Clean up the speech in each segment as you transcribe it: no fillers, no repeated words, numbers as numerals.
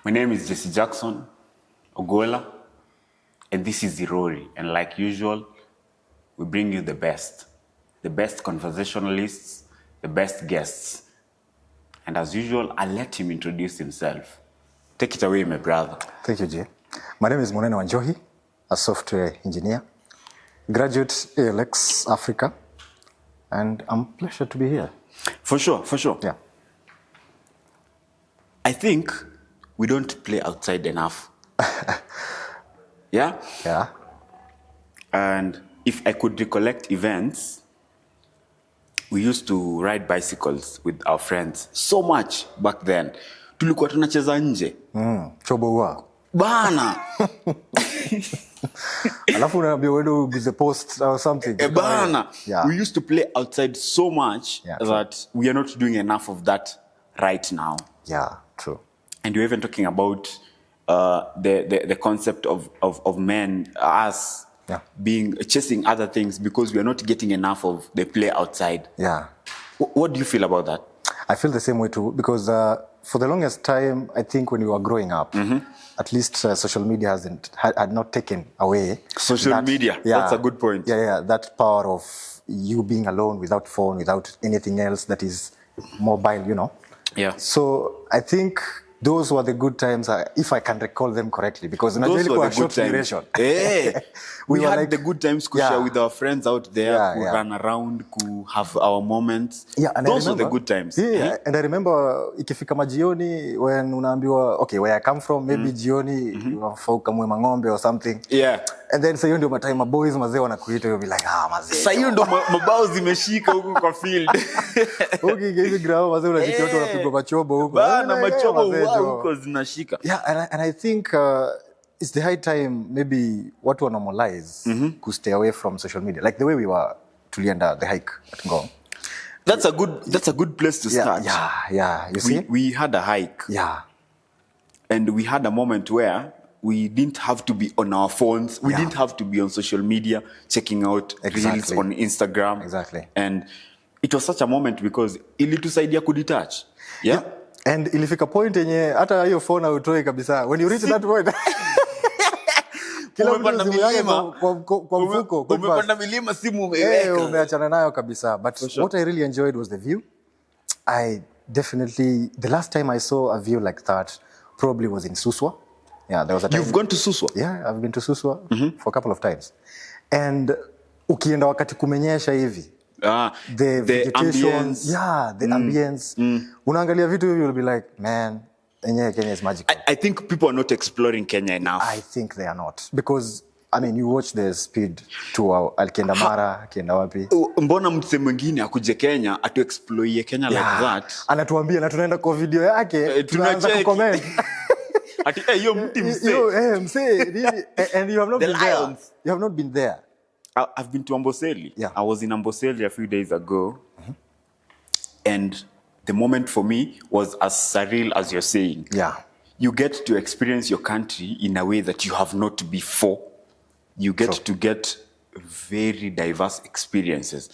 My name is Jesse Jackson, Ogolla, and this is Rory. And like usual, we bring you the best conversationalists, the best guests. And as usual, I'll let him introduce himself. Take it away, my brother. Thank you, Jay. My name is MUNENE, a software engineer, graduate ALX Africa, and I'm pleased to be here. For sure. Yeah. I think we don't play outside enough. Yeah? Yeah. And if I could recollect events, we used to ride bicycles with our friends so much back then. Tulikuwa tunacheza nje. Choboa. Bana. Alafu unaambia wewe ugize post or something. Bana. Yeah. We used to play outside so much that we are not doing enough of that right now. Yeah, true. And you're even talking about the concept of men, us being chasing other things because we are not getting enough of the play outside. Yeah. What do you feel about that? I feel the same way too, because for the longest time, I think when we were growing up, at least social media had not taken away. Social media, that's a good point. Yeah, that power of you being alone without phone, without anything else that is mobile, you know. Yeah. So I think those were the good times, if I can recall them correctly, because those were the good times. Hey, we had the good times to share with our friends out there, run around, to have our moments. Yeah, and those were the good times. Yeah, and I remember ikifika majioni when unaambiwa, okay, where I come from, maybe jioni unafauka mwe mang'ombe or something. Yeah. And then sayo ndio matime boys mazee wanakuita, you'll be like, mazee. Sayo ndio mabao zimeshika huko kwa field. Okay, hizi grao mazee unajikia watu wanapigwa machobo huko. Bana machobo huko zinashika. Yeah, and I think it's the high time maybe watu wa normalize to stay away from social media, like the way we were tulienda the hike at Ngong. That's a good place to start. Yeah. You see, we had a hike. Yeah. And we had a moment where we didn't have to be on our phones. We didn't have to be on social media, checking out reels on Instagram. Exactly. And it was such a moment because ilitusaidia kudetach. Yeah. And ilifika point yenye hata hiyo phone autoi kabisa. When you reach that point, kila mtu zimeyanga kwa mfuko. Umepanda milima simu umeweka. Umeachana nayo kabisa. But what I really enjoyed was the view. The last time I saw a view like that probably was in Suswa. Yeah, there was a time. You've gone to Suswa? Yeah, I've been to Suswa for a couple of times. And ukienda wakati kumenyesha hivi, the vegetation, ambience. Yeah, the ambience. Unaangalia vitu hivi, you'll be like, man, Kenya is magical. I think people are not exploring Kenya enough. I think they are not. Because, I mean, you watch the speed tour, Kienda Mara, Kienda wapi. Mbona mtu mwingine akuje Kenya, atu explore Kenya like that. Anatuambia na tunaenda kwa video yake, tunaanza kucomment. Ati hiyo mti mse. And you have not been there. You have not been there. I've been to Amboseli. Yeah. I was in Amboseli a few days ago. And the moment for me was as surreal as you're saying. Yeah. You get to experience your country in a way that you have not before. You get to get very diverse experiences.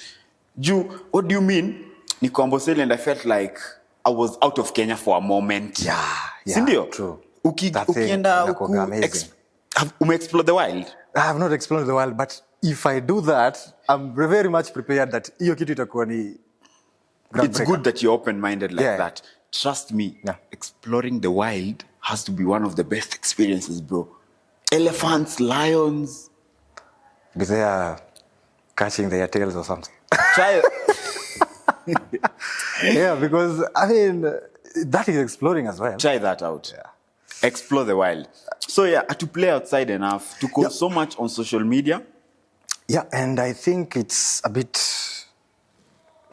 What do you mean? Niko Amboseli and I felt like I was out of Kenya for a moment. Yeah. Sindio? True. Ukienda explore the wild? I have not explored the wild, but if I do that, I'm very much prepared that hiyo kitu itakuwa ni it's good that you're open-minded like that. Trust me, exploring the wild has to be one of the best experiences, bro. Elephants, lions. Because they are catching their tails or something. Try it. Yeah, because, I mean, that is exploring as well. Try that out. Yeah. Explore the wild. So to play outside enough, to go so much on social media. Yeah, and I think it's a bit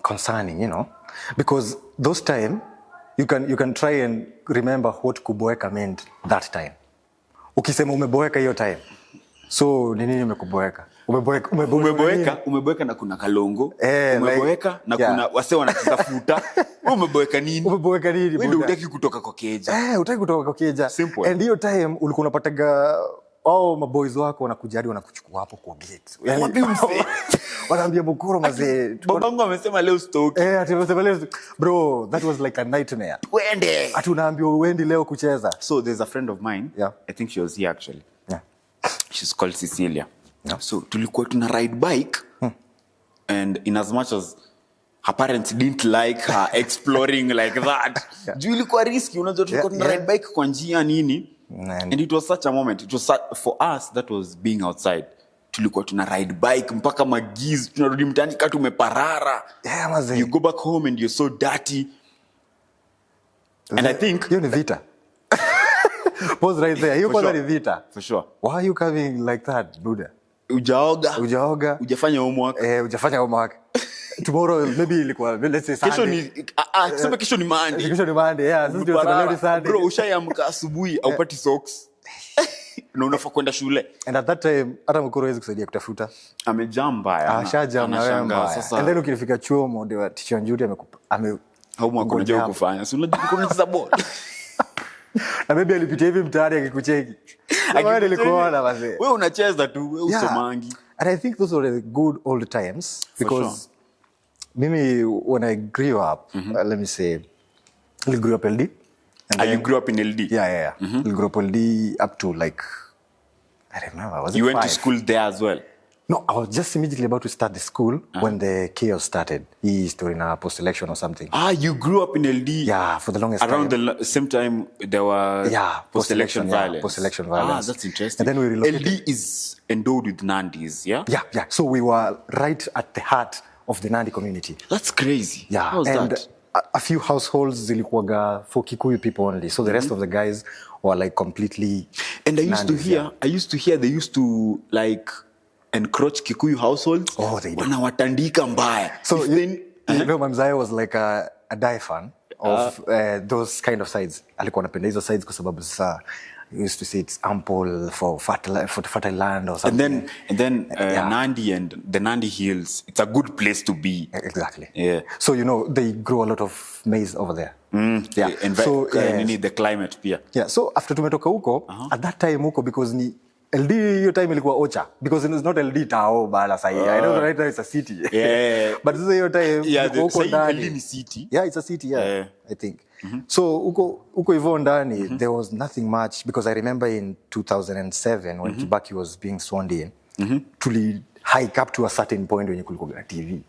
concerning, you know, because those time, you can try and remember what kuboeka meant that time. Ukisema umeboeka hiyo time. So, nini umekuboeka? Umeboeka na kuna kalongo. Umeboeka na kuna wase wanatafuta. Umeboeka nini? Umeboeka nini? Wewe hutaki kutoka kwa keja. Hutaki kutoka kwa keja. Simple. And hiyo time ulikuwa unapataga maboys wako wanakuja hadi wanakuchukua hapo kwa gate. Wapi mse? Wanaambia Bukuru mazee. Babangu amesema leo stoki. Ati amesema leo. Bro, that was like a nightmare. Twende. Ati unaambia uendi leo kucheza. So there's a friend of mine. Yeah. I think she was here actually. Yeah. She's called Cecilia. Yeah. So tulikuwa tuna ride bike. And in as much as her parents didn't like her exploring like that. Yeah. Juu ilikuwa risky, unajua tulikuwa tuna ride bike kwa njia nini. And it was such a moment. It was for us that was being outside. Tulikuwa tuna ride bike mpaka magiz, tunarudi mtaani kama tumeparara. Yeah, mazee. You go back home and you're so dirty. And I think hiyo ni vita. Pause right there. Hiyo kwanza ni vita. For sure. Why are you coming like that, Buddha? Ujaoga. Ujafanya homework. Ujafanya homework. Tomorrow maybe ilikuwa let's say Sunday. Kusema kesho ni Monday. Kesho ni Monday. Yeah, sisi ndio tunaleo Sunday. Bro, ushaamka asubuhi au pati socks. Na unafaa kwenda shule. And at that time hata mkoro hawezi kusaidia kutafuta. Amejamba. Ashajamba wewe. And then ukifika chuo mode wa teacher Njuri homework unajua kufanya. Si unajua unacheza ball. Na maybe alipitia hivi mtaani akikucheki. Wewe nilikuona basi. Wewe unacheza tu, wewe usomangi. And I think those were the good old times because mimi when I grew up, let me say, I grew up LD. And you grew up in LD? Yeah. I grew up LD up to like, I don't remember. Was it you went 5? To school there as well? No, I was just immediately about to start the school when the chaos started. He's doing a post-election or something. You grew up in LD? Yeah, for the longest time. Around the same time there was post-election violence. Post-election violence. That's interesting. And then we relocated. LD is endowed with Nandis, yeah? Yeah. So we were right at the heart of the Nandi community. That's crazy. Yeah. How's and that? A few households zilikuwaga for Kikuyu people only. So the rest of the guys were like completely And I used Nandis, to hear they used to like encroach Kikuyu households. Oh, they do. Wanawatandika mbaya. So you know, Mamzaya was like a die fan of those kind of sides. Alikuwa anapenda hizo sides kwa sababu sasa he used to say it's ample for fertile land or something. And then Nandi and the Nandi Hills, it's a good place to be. Exactly. Yeah. So you know they grow a lot of maize over there. Yeah. And so you need the climate pia. Yeah. So after tumetoka huko, at that time huko because ni LD hiyo time ilikuwa Ocha because it was not LD Tao bala sahi. I know right now it's a city. Yeah. But this hiyo time huko ndani. LD ni city. Yeah, it's a city, I think. So huko hivyo ndani there was nothing much because I remember in 2007 when Kibaki was being sworn in, tuli hike up to a certain point when kulikuwa TV.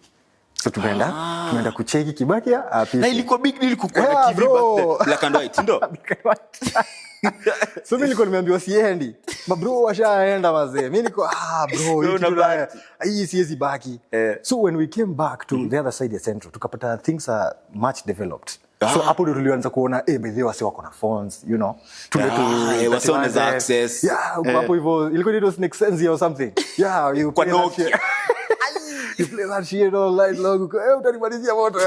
So tumeenda kucheki Kibaki na ilikuwa big deal kukuwa na TV but black and white ndio. So mimi nilikuwa nimeambiwa siendi. Bro washaenda mazee. Mimi niko bro hii siwezi baki. So when we came back to the other side ya Central tukapata things are much developed. So hapo ndio tulianza kuona by the way wase wako na phones, you know. Wase wana access. Yeah, hapo hivyo ilikuwa it was make sense or something. Yeah, you kwa Nokia. You play that shit all night long. Utanimalizia moto.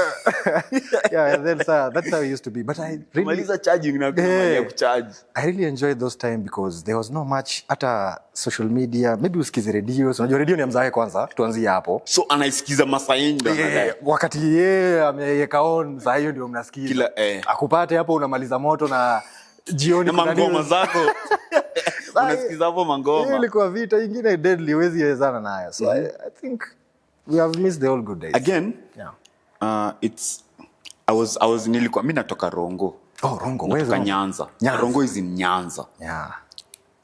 Yeah, and then that's how it used to be. But I really maliza charging na kumaliza kucharge. I really enjoyed those time because there was no much hata social media. Maybe usikize radio. Unajua radio ni mzae kwanza. Tuanzie hapo. So anaisikiza Masainda baadaye. Wakati ameweka on saa hiyo ndio mnasikiza. Kila akupate hapo unamaliza moto na jioni kuna ngoma zako. Unasikiza hapo mangoma. Ilikuwa vita ingine deadly wezi wezana nayo. So I think we have missed the old good days. Again, I was nilikuwa mimi natoka Rongo. Rongo, where is Nyanza. Rongo is in Nyanza. Yeah.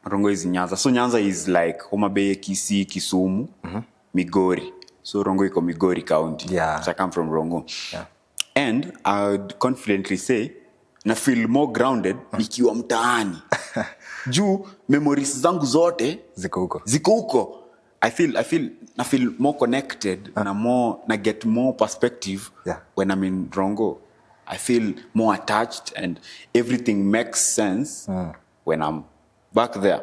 Rongo is in Nyanza. So Nyanza is like Homa Bay, Kisii, Kisumu, Migori. So Rongo iko Migori County. Yeah. So I come from Rongo. Yeah. And I would confidently say na feel more grounded nikiwa mtaani. Juu memories zangu zote ziko huko. I feel more connected na get more perspective when I'm in Rongo. I feel more attached and everything makes sense when I'm back there.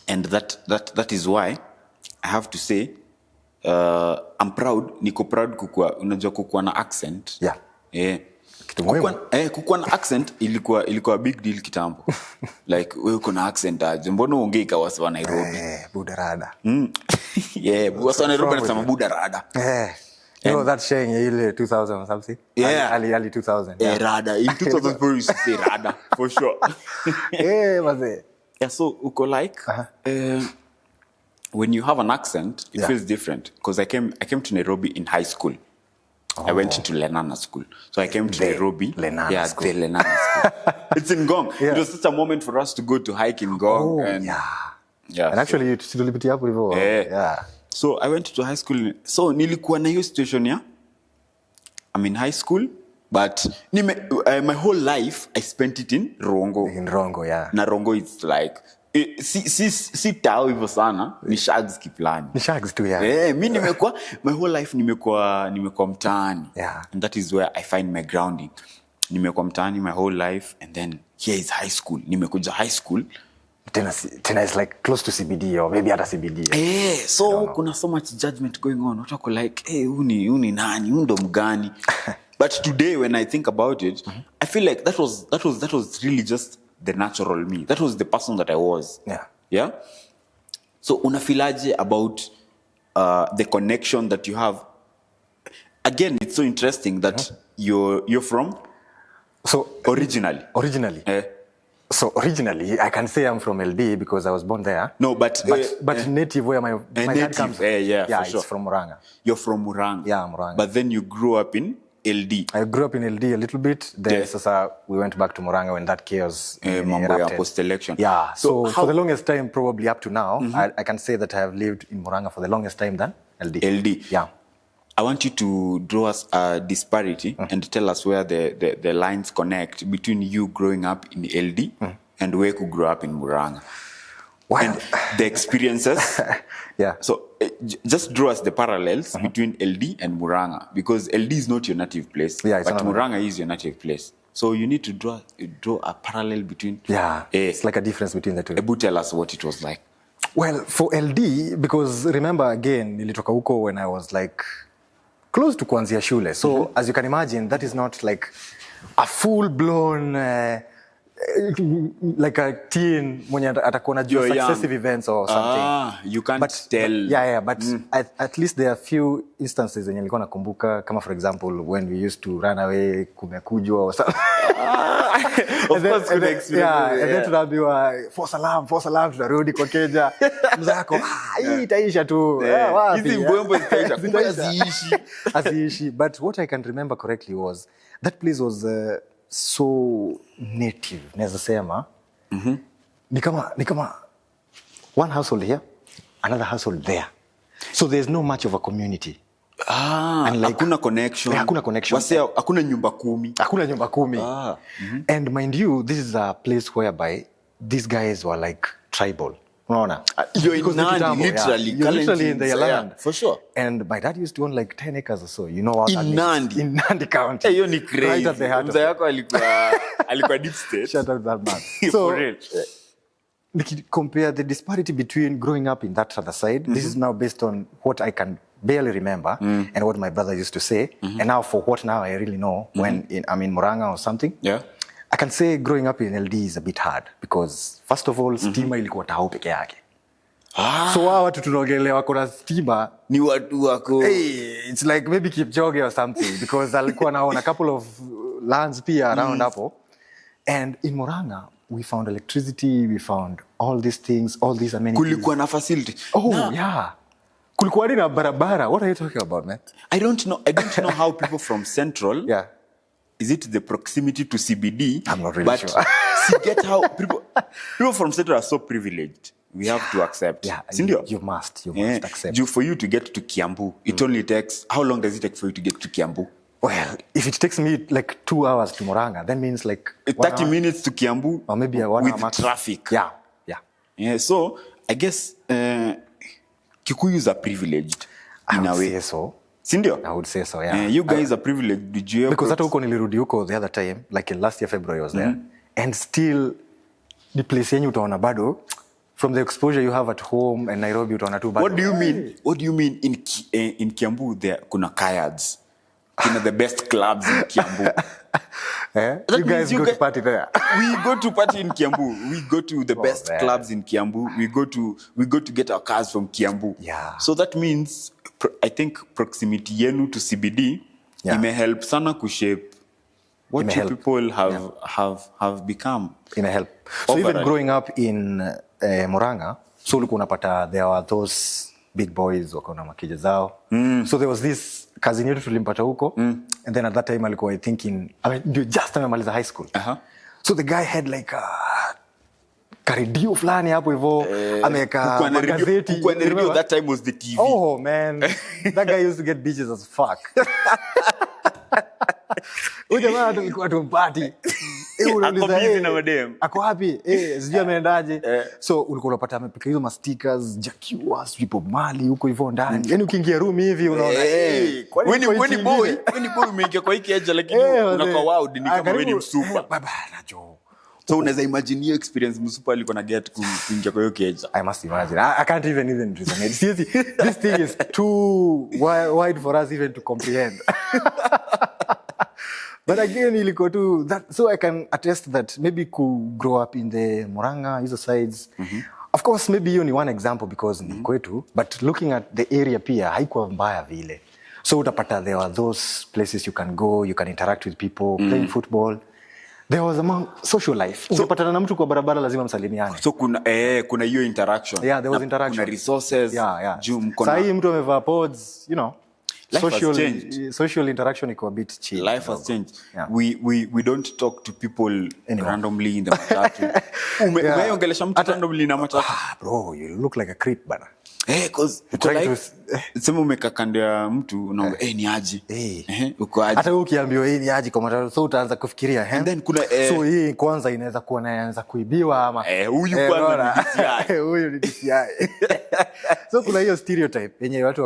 And that is why I have to say I'm proud. Niko proud kukua na accent. Yeah. Kukua na accent ilikuwa big deal kitambo. Like wewe uko na accent aje? Mbona uongei kama watu wa Nairobi? Budarada. Yeah, watu wa Nairobi wanasema budarada. You know that saying ile 2000 or something? Yeah. Early 2000. Rada. In 2004 you say rada for sure. Maze. Yeah, so uko like when you have an accent, it feels different. Because I came to Nairobi in high school. I went to Lenana school. So I came to Nairobi. Lenana school. The Lenana school. It's in Ngong. It was such a moment for us to go to hike in Ngong. And actually, you still live up with So I went to high school. So nilikuwa na hiyo situation, yeah? I'm in high school, but my whole life, I spent it in Rongo. In Rongo, yeah. Na Rongo, it's like, si tao hivyo sana, ni shags kiplani. Ni shags tu, yeah. Mi my whole life nimekuwa mtaani. Yeah. And that is where I find my grounding. Nimekuwa mtaani my whole life, and then here is high school. Nimekuja high school. Tena is like close to CBD or maybe at CBD. So kuna so much judgment going on. Watu wako like, uni nani, ndo mgani. But today when I think about it, I feel like that was really just the natural me. That was the person that I was. Yeah. So unafilaje about the connection that you have? Again, it's so interesting that you're from. So originally. So originally, I can say I'm from LD because I was born there. No, but native where my dad comes from. It's sure. From Muranga. You're from Muranga. Yeah, Muranga. But then you grew up in LD. I grew up in LD a little bit. Then we went back to Muranga when that chaos erupted. Post-election. Yeah. So for the longest time, probably up to now, I can say that I have lived in Muranga for the longest time than LD. Yeah. I want you to draw us a disparity and tell us where the lines connect between you growing up in LD and where you grew up in Muranga. And the experiences. So just draw us the parallels between LD and Muranga, because LD is not your native place, but Muranga is your native place. So you need to draw a parallel between. It's like a difference between the two. Ebu tell us what it was like. Well, for LD, because remember again, nilitoka huko when I was like close to kuanzia shule. So as you can imagine, that is not like a full-blown like a teen mwenye atakuwa najua successive events or something. You can't tell. But at least there are few instances wenye nilikuwa nakumbuka, kama for example when we used to run away kumekujwa or something. Of course, kuna experience. And then tunaambiwa false alarm tunarudi kwa keja. Mzako, hii itaisha tu. Hizi mbwembo zitaisha. Haziishi. But what I can remember correctly was that place was so native, naweza sema. Ni kama one household here, another household there. So there's no much of a community. And like, hakuna connection. Hakuna nyumba kumi. And mind you, this is a place whereby these guys were like tribal. Unaona? You're in Nandi, literally. You're literally in their land. For sure. And my dad used to own like 10 acres or so. You know what that means? Nandi. In Nandi County. Hiyo ni crazy. Right at the heart of it. Alikuwa deep state. Shout out that man. So, for real. Compare the disparity between growing up in that other side. This is now based on what I can barely remember and what my brother used to say. And now for what now I really know when I'm in Muranga or something. Yeah. I can say growing up in LD is a bit hard because first of all, stima ilikuwa tao peke yake. So watu tunaongelea wako na stima ni watu wako. It's like maybe Kipchoge or something because alikuwa naona a couple of lands pia around hapo. And in Muranga, we found electricity, we found all these things, all these amenities. Kulikuwa na facility. Yeah. Kulikuwa na barabara. What are you talking about, man? I don't know how people from Central. Is it the proximity to CBD? I'm not really sure. See, get how people from Central are so privileged. We have to accept. You must accept. For you to get to Kiambu, it only takes, how long does it take for you to get to Kiambu? Well, if it takes me like 2 hours to Muranga, that means like 30 minutes to Kiambu. Or maybe a 1 hour with traffic. Yeah. So I guess Kikuyus are privileged in a way. Say so. Sindio? I would say so, yeah. You guys are privileged. Did you because hata huko nilirudi huko the other time, like in last year February I was there, and still the place yenyu utaona bado from the exposure you have at home and Nairobi utaona tu bado. What do you mean in Kiambu there kuna kayads? Kuna the best clubs in Kiambu. You guys go to party there. We go to party in Kiambu. We go to the best clubs in Kiambu. We go to get our cars from Kiambu. Yeah. So that means I think proximity yenu to CBD may help sana kushape what you people have become. Imehelp. So even growing up in Murang'a, so ulikuwa unapata there were those big boys wako na makija zao. So there was this cousin yetu tulimpata huko, and then at that time alikuwa I think just amemaliza high school. So the guy had like karidio fulani hapo hivyo, ameka magazeti. When the radio that time was the TV. Oh man, that guy used to get bitches as fuck. Ujamaa tulikuwa tumpati. Ako happy. Sijui ameendaje. So ulikuwa unapata amepika hizo stickers, Jakiwa, Strip of Mali huko hivyo ndani. Yaani ukiingia room hivi unaona when boy umeingia kwa hiki aje lakini unakuwa wow ni kama wewe ni msupa. Baba nacho. So unaweza imagine hiyo experience msupa alikuwa na get kuingia kwa hiyo keja. I must imagine. I can't even resonate. Seriously, this thing is too wide for us even to comprehend. But again, ilikuwa tu that, so I can attest that maybe could grow up in the Murang'a, hizo sides. Of course, maybe hiyo ni one example because ni kwetu, but looking at the area pia haikuwa mbaya vile. So utapata there are those places you can go, you can interact with people, playing football. There was a social life. So utapata na mtu kwa barabara lazima msalimiane. So kuna hiyo interaction. Yeah, there was interaction. Kuna resources. Yeah. Sasa hii mtu amevaa pods, you know. Social interaction iko a bit chill. Life has changed. Yeah. We don't talk to people randomly in the matatu. Umeongelesha mtu randomly na matatu. Bro, you look like a creep bana. Cause sema umekakandia mtu unaomba ni aje. Uko aje. Hata ukiambiwa ni aje kwa matatu so utaanza kufikiria and then kuna so hii kwanza inaweza kuwa inaanza kuibiwa ama huyu kwanza ni DCI. Huyu ni DCI. So kuna hiyo stereotype yenye watu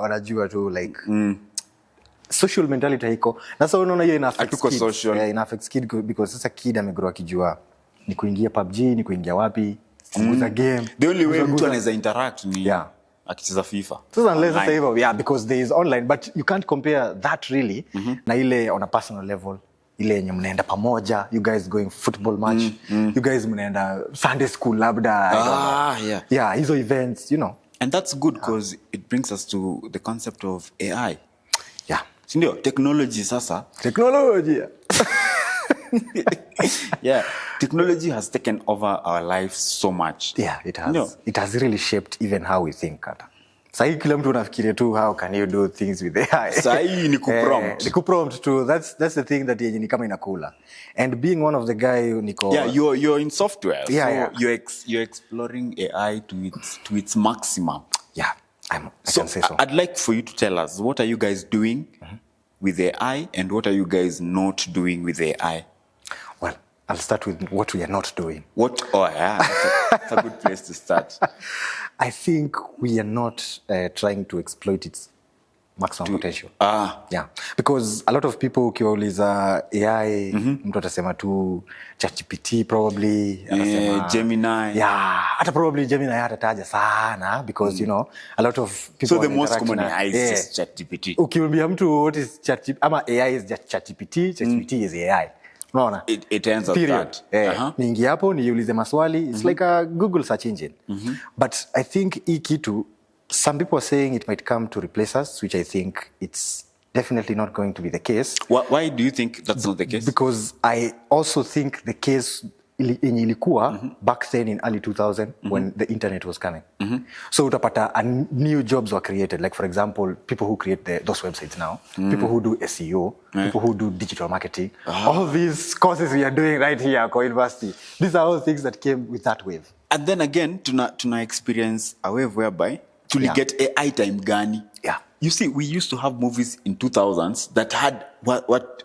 wanajua tu like social mentality haiko. Na sasa unaona hiyo ina affect kid because sasa kid amegrow akijua ni kuingia PUBG, ni kuingia wapi, kuguza game. The only way mtu anaweza interact ni akicheza FIFA. Sasa unless say hivyo because there is online but you can't compare that really na ile on a personal level. Ile yenye mnaenda pamoja, you guys going football match, you guys mnaenda Sunday school labda. Yeah, hizo events, you know. And that's good because it brings us to the concept of AI. Yeah. Sindio, technology sasa. Technology. Yeah, technology has taken over our lives so much. Yeah, it has. No. It has really shaped even how we think. Sahi kila mtu unafikiria tu how can you do things with AI. Sahi ni kuprompt. Ni kuprompt too. That's the thing that yenye ni kama inakula. And being one of the guy niko. Yeah, you're in software. Yeah, so you're exploring AI to its maximum. Yeah, I can say so. I'd like for you to tell us what are you guys doing with AI and what are you guys not doing with AI? Well, I'll start with what we are not doing. That's a good place to start. I think we are not trying to exploit its maximum potential. Yeah, because a lot of people ukiwauliza AI, mtu atasema tu ChatGPT probably, Gemini. Yeah, hata probably Gemini hatataja sana because you know a lot of people. So the most common AI is just ChatGPT. Ukiambia mtu what is ChatGPT ama AI is just ChatGPT, ChatGPT is AI. Unaona? It ends at that. Niingie hapo niulize maswali, it's like a Google search engine. But I think hii kitu, some people are saying it might come to replace us, which I think it's definitely not going to be the case. Why do you think that's not the case? Because I also think the case yenye ilikuwa back then in early 2000 when the internet was coming. So utapata new jobs were created. Like for example, people who create those websites now, people who do SEO, people who do digital marketing, all these courses we are doing right here at university. These are all things that came with that wave. And then again, tuna experience a wave whereby get AI time gani. Yeah. You see, we used to have movies in 2000s that had what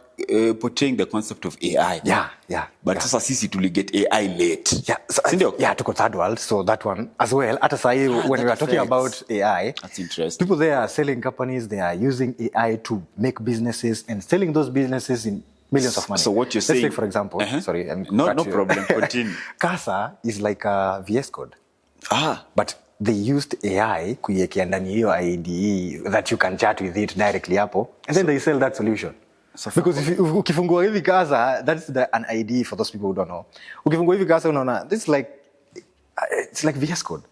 portraying the concept of AI. Yeah. But sasa sisi get AI late. Yeah. So tuko third world, so that one as well. Hata sahi when we are talking about AI, that's interesting. People there are selling companies, they are using AI to make businesses and selling those businesses in millions of money. So what you're saying, let's take for example, sorry, no problem, continue. CASA is like a VS Code. But they used AI kuiwekea ndani hiyo IDE that you can chat with it directly hapo and then they sell that solution. Because if ukifungua hivi CASA, that's an IDE for those people who don't know. Ukifungua hivi CASA unaona this is like it's like VS Code.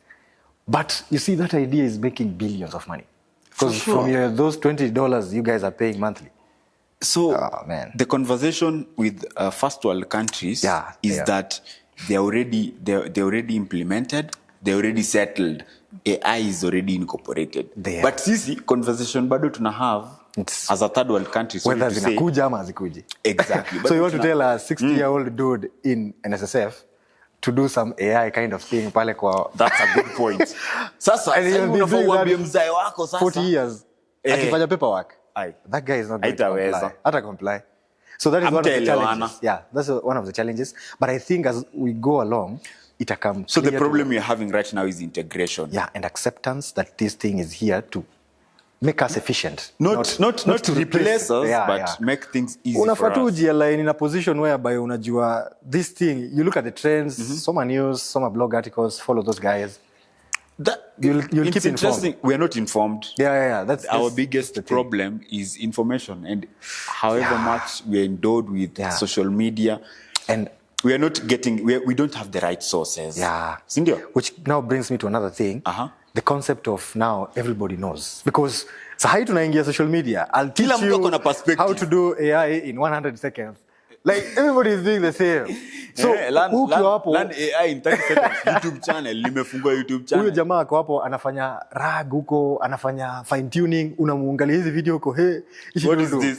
But you see that idea is making billions of money. Because from those $20 you guys are paying monthly. So man. the conversation with first world countries is that they already implemented, they already settled. AI is already incorporated. But sisi conversation bado tuna have as a third world country. So whether zinakuja ama hazikuji. Exactly. So you want to tell a 60-year-old dude in NSSF to do some AI kind of thing pale kwa... That's a good point. Sasa, unafaa uambie mzee wako sasa 40 years akifanya paperwork. That guy is not going to comply. Hata comply. So that is one of the challenges. Yeah, that's one of the challenges. But I think as we go along, it come. So the problem we're having right now is integration. Yeah, and acceptance that this thing is here to make us efficient. Not to replace us, but make things easy for us. Unafaa tu ujialign in a position whereby unajua this thing, you look at the trends, some are news, some are blog articles, follow those guys. You'll keep interesting. informed. We are not informed. Yeah. That's our biggest problem is information, and however much we are endowed with social media, and we are not getting. We don't have the right sources. Yeah, Sindio? Which now brings me to another thing. The concept of now everybody knows, because sahi tunaingia social media. I'll teach you how to do AI in 100 seconds. Like everybody is doing the same. So learn AI in 30 seconds. YouTube channel, nimefungua YouTube channel. Huyo jamaa kwa hapo anafanya rag huko, anafanya fine tuning, unamuangalia hizi video huko, hey, what is this?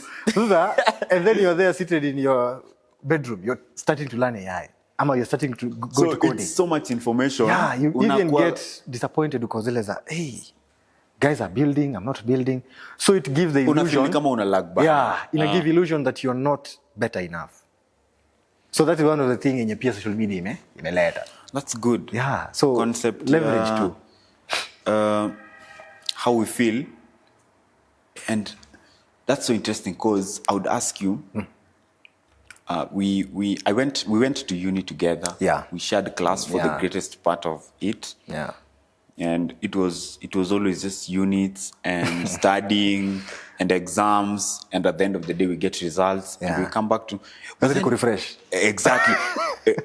And then you're there seated in your bedroom. You're starting to learn AI. Ama you're starting to go to coding. It's so much information. Yeah, you even get disappointed because hey, guys are building, I'm not building. So it gives the illusion. It gives illusion that you're not better enough. So that is one of the things in your peer social media, imeleta. That's good. Yeah. So concept leverage too. How we feel, and that's so interesting because I would ask you. We went to uni together. Yeah. We shared class for the greatest part of it. Yeah. And it was always just units and studying and exams, and at the end of the day we get results and we come back to refresh. Exactly.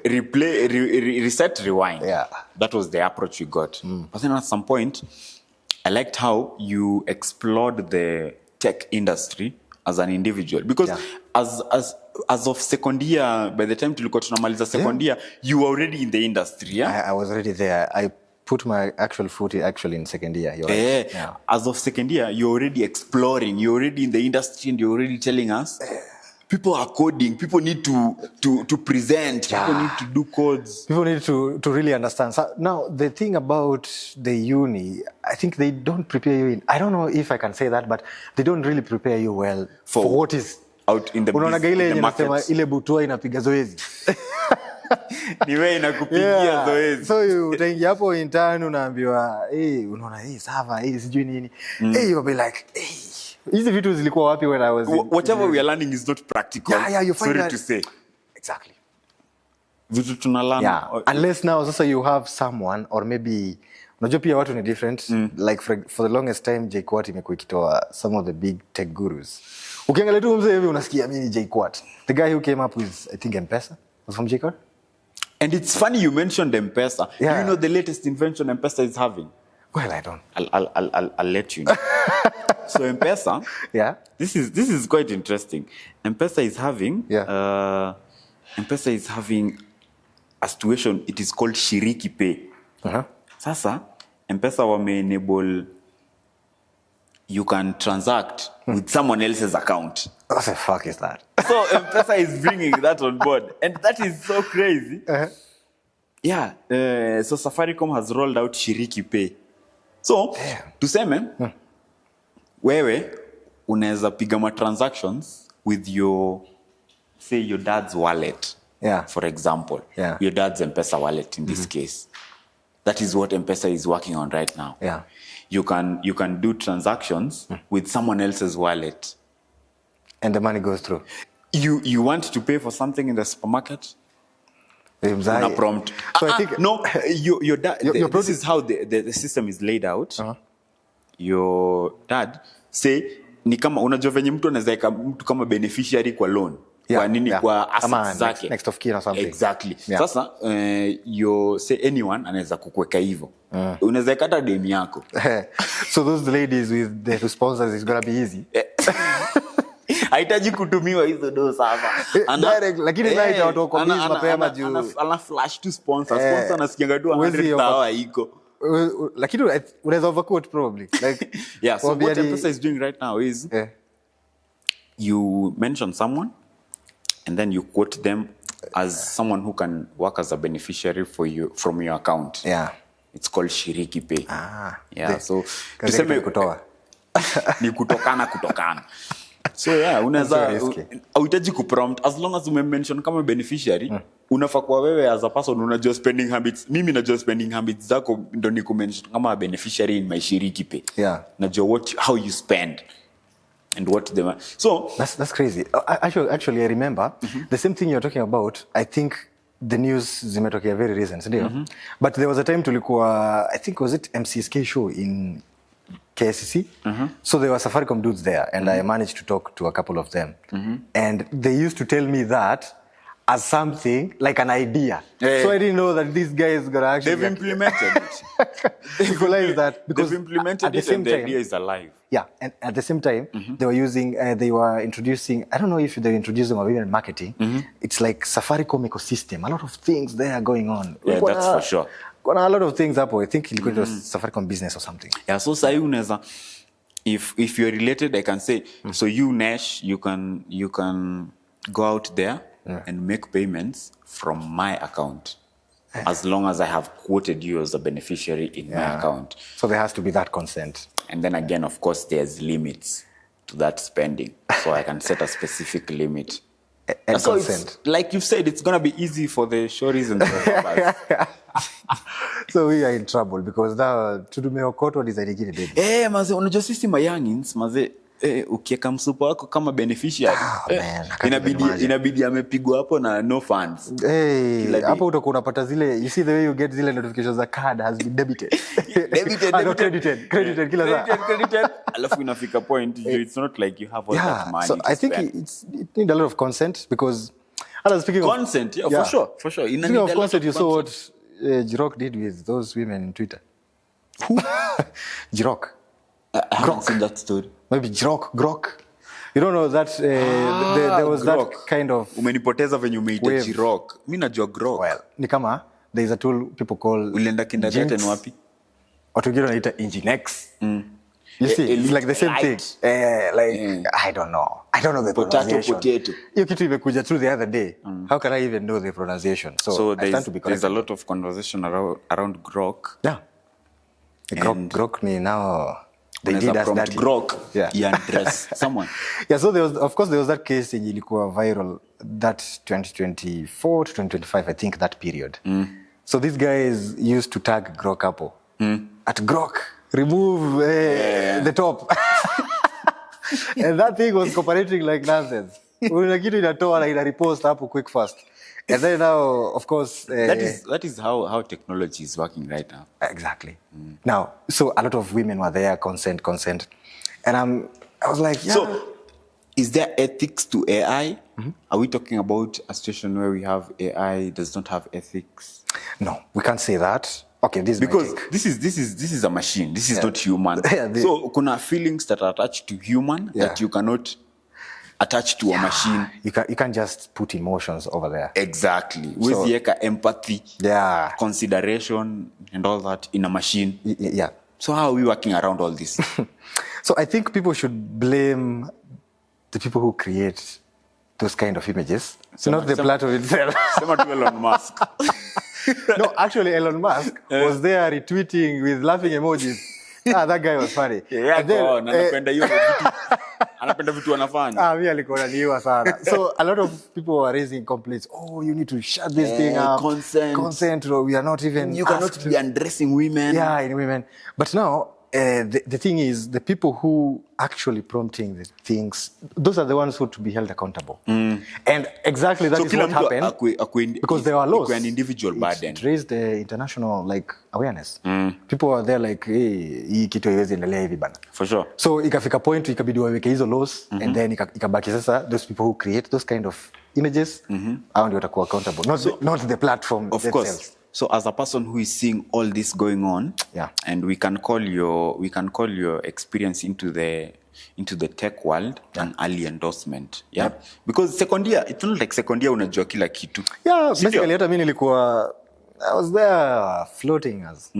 Reset, rewind. Yeah. That was the approach we got. But then at some point, I liked how you explored the tech industry as an individual, because as of second year, by the time tulikuwa tunamaliza second year, you were already in the industry. I was already there. I put my actual foot in second year. You're right. Yeah. As of second year, you're already exploring. You're already in the industry, and you're already telling us people are coding. People need to present. People need to do codes. People need to really understand. So now, the thing about the uni, I think they don't prepare you in. I don't know if I can say that, but they don't really prepare you well for what is out in the market. Ile butua inapiga zoezi. Niwe inakupigia zoezi. So utaingia hapo intern unaambiwa, unaona server, sijui nini. You'll be like, hizi vitu zilikuwa wapi when I was whatever we are learning is not practical. You find Sorry to say. Exactly. Vitu tunalana. Yeah. Unless now sasa you have someone, or maybe unajua pia watu ni different. Like for the longest time JQuat imekuwa ikitoa some of the big tech gurus. Ukiangalia tu mzee hivi unasikia mimi JQuat. The guy who came up with I think M-Pesa was from JQuat. And it's funny you mentioned M-Pesa. Do you know the latest invention M-Pesa is having? Well, I don't. I'll let you know. So M-Pesa, this is quite interesting. M-Pesa is having M-Pesa is having a situation. It is called Shiriki Pay. Sasa M-Pesa wame-enable you can transact with someone else's account. What the fuck is that? So M-Pesa is bringing that on board, and that is so crazy. Yeah. So Safaricom has rolled out Shiriki Pay. So tuseme wewe unaweza piga ma transactions with your dad's wallet. For example, your dad's M-Pesa wallet in this case. That is what M-Pesa is working on right now. You can do transactions with someone else's wallet. And the money goes through. You want to pay for something in the supermarket? Una prompt. So I think your dad. This is how the system is laid out. Your dad say ni kama unajua venye mtu anaweza weka mtu kama beneficiary kwa loan. Kwa nini kwa assets zake? Next of kin or something. Exactly. Sasa you say anyone anaweza kukuweka hivyo. Unaweza weka hata demu yako. So those ladies with the sponsors is going to be easy. Haitaji kutumiwa hizo do sasa. Direct, lakini sasa watu wako busy mapema juu. Ana flash to sponsor. Sponsor anasikianga tu 100,000 iko. Lakini unaweza overquote probably. Like yeah, so what M-Pesa is doing right now is you mention someone and then you quote them as someone who can work as a beneficiary for you from your account. Yeah. It's called Shiriki Pay. Yeah, so tuseme kutoa. Ni kutokana. So yeah, unaweza uhitaji kuprompt as long as mention kama beneficiary, unafaa kwa wewe as a person unajua spending habits. Mimi najua spending habits zako ndo ni kumention kama beneficiary in my Shiriki Pay. Yeah. Najua how you spend and what the so that's crazy. Actually I remember the same thing you're talking about. I think the news zimetokea very recent, ndio. But there was a time tulikuwa, I think was it MCSK show in KCC. So there were Safaricom dudes there and I managed to talk to a couple of them. And they used to tell me that as something like an idea. So I didn't know that these guys gonna actually they've implemented it. They've realized that because they've implemented it and the idea is alive. Yeah, and at the same time, they were introducing, I don't know if they're introducing or even marketing, it's like Safaricom ecosystem, a lot of things there going on. Yeah, that's for sure. Got a lot of things up, I think it was Safaricom business or something. Yeah, so sahi unaweza, if you're related, I can say, so you Nash, you can go out there and make payments from my account. As long as I have quoted you as a beneficiary in my account. So there has to be that consent. And then again, of course, there's limits to that spending. So I can set a specific limit. And so consent. Like you said, it's going to be easy for the shories and the papas. So we are in trouble because now tumeokotwa design ingine baby. Maze, unajua sisi mayangins, maze, ukieka msupo wako kama beneficiary, inabidi amepigwa hapo na no funds. Hapo utakuwa unapata zile, you see the way you get zile notifications the card has been debited. Credited kila saa. Credited. Alafu inafika point, it's not like you have all that money. So I think it need a lot of consent because speaking of consent, for sure. Speaking of consent, you saw what Jirok did with those women in Twitter. Who? Jirok. I haven't seen that story. Maybe Grok. You don't know that there was Grok. That kind of umenipoteza venye umeita Jirok. Mimi najua Grok. Well, ni kama there is a tool people call ulienda kindergarten wapi? Watu wengine wanaita Nginx. You see, it's like the same thing. I don't know the pronunciation. Potato. Hiyo kitu imekuja through the other day. How can I even know the pronunciation? So there's a lot of conversation around Grok. Yeah. Grok ni now they did us that Grok. Yeah, dress someone. Yeah, so there was that case in ilikuwa viral that 2024 to 2025, I think that period. So these guys used to tag Grok Apple. At Grok, remove the top. And that thing was cooperating like nonsense. Una kitu inatoa na ina repost hapo quick fast. And then now, of course... that is how technology is working right now. Exactly. Now, so a lot of women were there, consent. And I was like, yeah. So, is there ethics to AI? Are we talking about a situation where we have AI does not have ethics? No, we can't say that. Okay, because this is a machine. This is not human. So, kuna feelings that are attached to human that you cannot attach to a machine. You can't just put emotions over there. Exactly. With empathy, consideration, and all that in a machine. Yeah. So how are we working around all this? So I think people should blame the people who create those kind of images, not the platform itself. Sema to Elon Musk. No, actually Elon Musk was there retweeting with laughing emojis. That guy was funny. Anapenda vitu anafanya. Mimi alikuwa niwa sana. So a lot of people were raising complaints. Oh, you need to shut this thing up. Consent. We are not even. You cannot be undressing women. Yeah, in women. But now the thing is, the people who actually prompting the things, those are the ones who to be held accountable. And exactly that is what happened. Because there were laws. An individual burden. It raised the international awareness. People were there like, hey, hii kitu haiwezi endelea hivi bana. For sure. So ikafika point ikabidi waweke hizo laws, and then ikabaki sasa those people who create those kind of images, hao ndio watakuwa accountable. Not the platform of themselves. Course. So as a person who is seeing all this going on, and we can call your experience into the the tech world an early endorsement. Yeah. Because second year, it's not like second year unajua kila kitu. Yeah, basically hata mimi nilikuwa I was there floating as.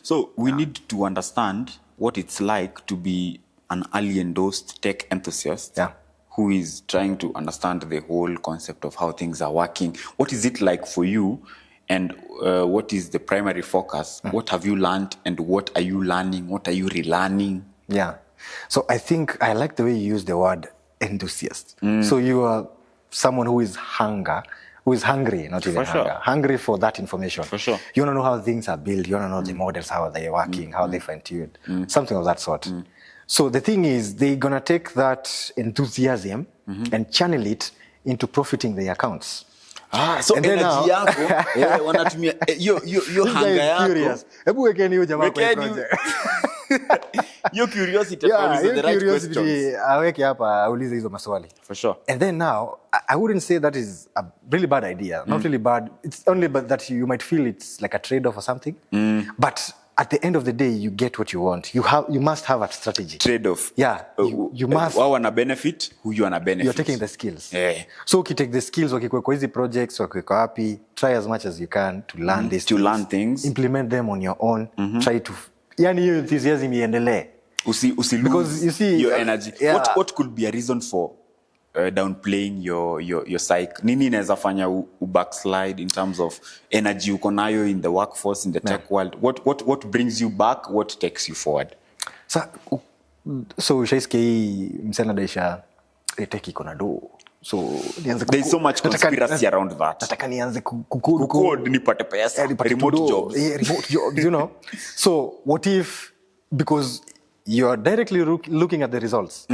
So we need to understand what it's like to be an early endorsed tech enthusiast. Yeah. Who is trying to understand the whole concept of how things are working. What is it like for you? And what is the primary focus? What have you learned? And what are you learning? What are you relearning? Yeah. So I think I like the way you use the word enthusiast. So you are someone who is hungry, not even hunger. Hungry for that information. For sure. You want to know how things are built. You want to know the models, how they're working, how they fine-tuned. Something of that sort. So the thing is, they're going to take that enthusiasm and channel it into profiting their accounts. So energy yako, wanatumia, yo hunger yako. Hebu wekeni huyo jamaa kwa project. Your curiosity is the right questions. Aweke hapa, aulize hizo maswali. For sure. And then now, I wouldn't say that is a really bad idea. Not really bad. It's only but that you might feel it's like a trade-off or something. But at the end of the day, you get what you want. You must have a strategy. Trade-off. Yeah, you must. Wao wana benefit, huyu ana benefit. You're taking the skills. Yeah. So ukitake the skills, wakikuwa kwa hizi projects, wakikuwa happy, try as much as you can to learn these to learn things. Implement them on your own. Try to, yani hiyo enthusiasm iendelee. Usi because you see your energy. Yeah. What could be a reason for downplaying your psyche? Nini inaweza fanya u backslide in terms of energy uko nayo in the workforce, in the tech world? What brings you back? What takes you forward? So ushaisikia hii msana daisha tech iko na do. So there's so much conspiracy around that. Nataka nianze kucode nipate pesa, remote jobs. Remote jobs, you know. So what if, because you are directly looking at the results.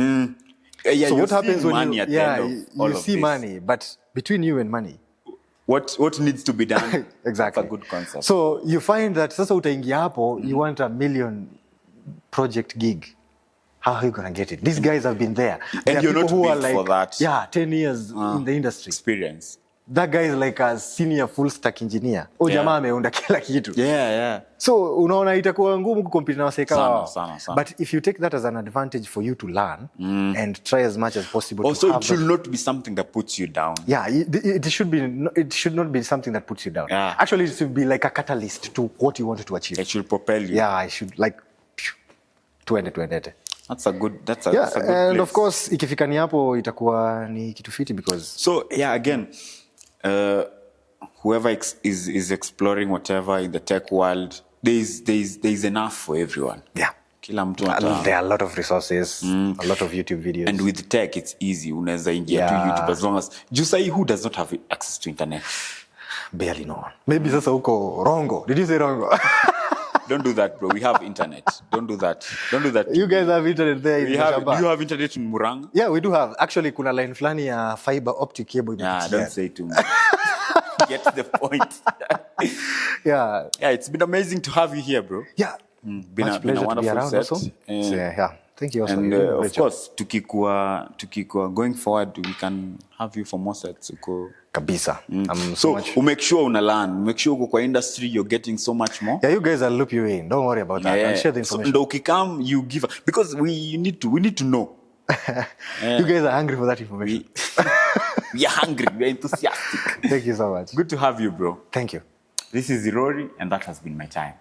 Yeah, so what happens when you see money, but between you and money, what needs to be done? Exactly. That's a good concept. So you find that sasa utaingia hapo, you want $1 million project gig. How are you gonna get it? These guys have been there. And you're not built for that. Yeah, 10 years in the industry. Experience. That guy is like a senior full stack engineer. Jamaa ameunda kila kitu. Yeah. So unaona itakuwa ngumu kucompete na waseka wao. Sana. But if you take that as an advantage for you to learn and try as much as possible also, to have it should not be something that puts you down. Yeah, it should not be something that puts you down. Yeah. Actually, it should be like a catalyst to what you wanted to achieve. It should propel you. Yeah, it should like tuende. That's a good and place. Of course, ikifika ni hapo itakuwa ni kitu fiti because so yeah, again, whoever is exploring whatever in the tech world, there's enough for everyone. Yeah. Kila mtu there are a lot of resources, a lot of YouTube videos. And with tech, it's easy. Unaweza ingia to YouTube as long as you say who does not have access to internet. Barely no one. Maybe sasa uko Rongo. Did you say Rongo? Don't do that, bro. We have internet. Don't do that. You guys have internet there. Do you have internet in Murang'a? Yeah, we do have. Actually, kuna line flani ya fiber optic cable. Yeah, don't say too much. Get the point. Yeah, it's been amazing to have you here, bro. Yeah. Been a wonderful set. So, yeah, thank you also. And of course, tukikuwa going forward, we can have you for more sets. Kabisa. So make sure una learn. Make sure uko kwa industry, you're getting so much more. Yeah, you guys will loop you in. Don't worry about that. I'll share the information. So ukikam, you give because we need to know. You guys are hungry for that information. We are hungry. We are enthusiastic. Thank you so much. Good to have you, bro. Thank you. This is Rory, and that has been my time.